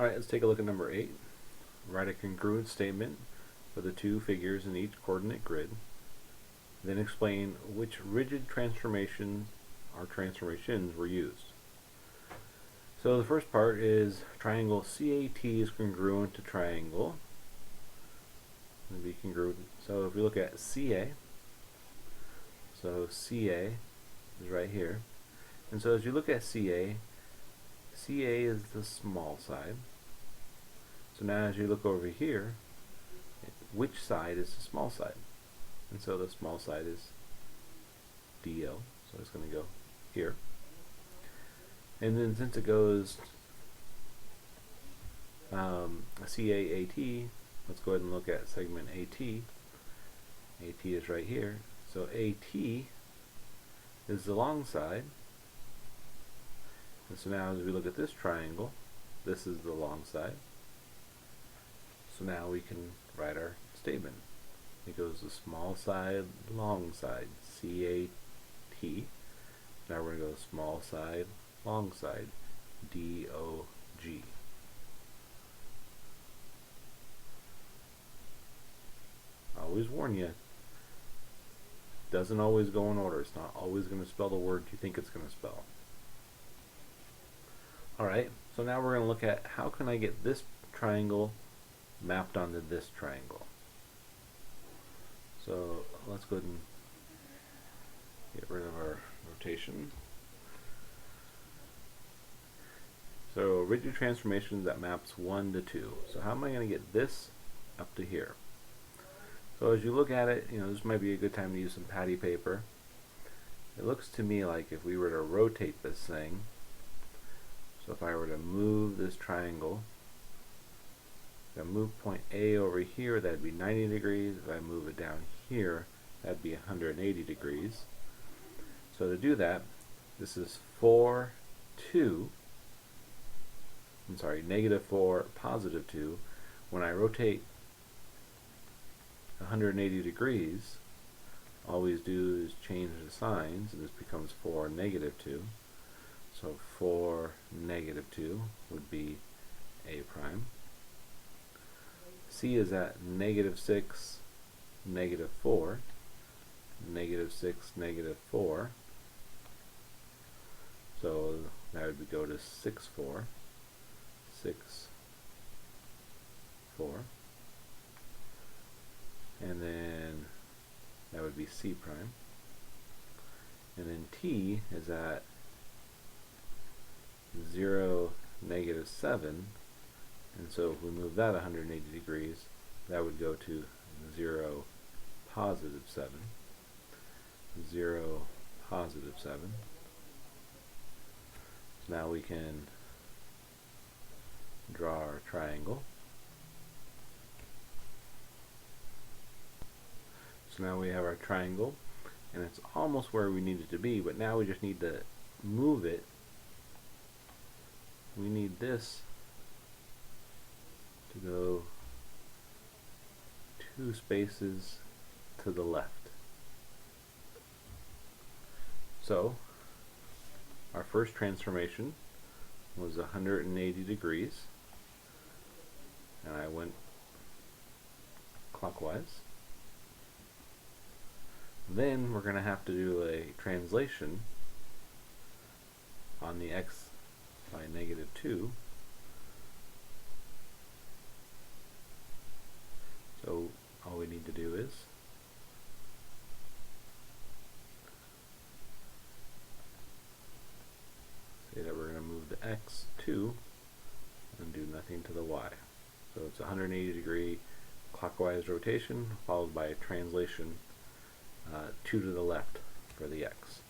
Alright, let's take a look at number 8. Write a congruent statement for the two figures in each coordinate grid. Then explain which rigid transformations or transformations were used. So the first part is triangle CAT is congruent to triangle. It'll be congruent. So if we look at CA, so CA is right here. And so as you look at CA, CA is the small side. So now as you look over here, which side is the small side? And so the small side is DO, so it's going to go here. And then since it goes CAAT, let's go ahead and look at segment AT. AT is right here. So AT is the long side. And so now as we look at this triangle, this is the long side. So now we can write our statement. It goes the small side, long side, CAT. Now we're going to go small side, long side, DOG. I always warn you, doesn't always go in order. It's not always going to spell the word you think it's going to spell. Alright, so now we're going to look at how can I get this triangle mapped onto this triangle. So let's go ahead and get rid of our rotation. So rigid transformations that maps 1 to 2. So how am I going to get this up to here? So as you look at it, this might be a good time to use some patty paper. It looks to me like if we were to rotate this thing, so if I were to move this triangle, if I move point A over here, that'd be 90 degrees. If I move it down here, that'd be 180 degrees. So to do that, this is 4, 2. I'm sorry, negative 4, positive 2. When I rotate 180 degrees, all we do is change the signs, and this becomes 4, negative 2. So 4, negative 2 would be A prime. C is at negative 6, negative 4, negative 6, negative 4. So that would go to 6, 4, 6, 4. And then that would be C prime. And then T is at 0, negative 7. And so if we move that 180 degrees, that would go to 0, positive 7. 0, positive 7. So now we can draw our triangle. So now we have our triangle, and it's almost where we need it to be, but now we just need to move it. We need this to go 2 spaces to the left. So our first transformation was 180 degrees, and I went clockwise. Then we're going to have to do a translation on the x by negative 2. So all we need to do is say that we're going to move the x 2 and do nothing to the y. So it's a 180 degree clockwise rotation followed by a translation 2 to the left for the x.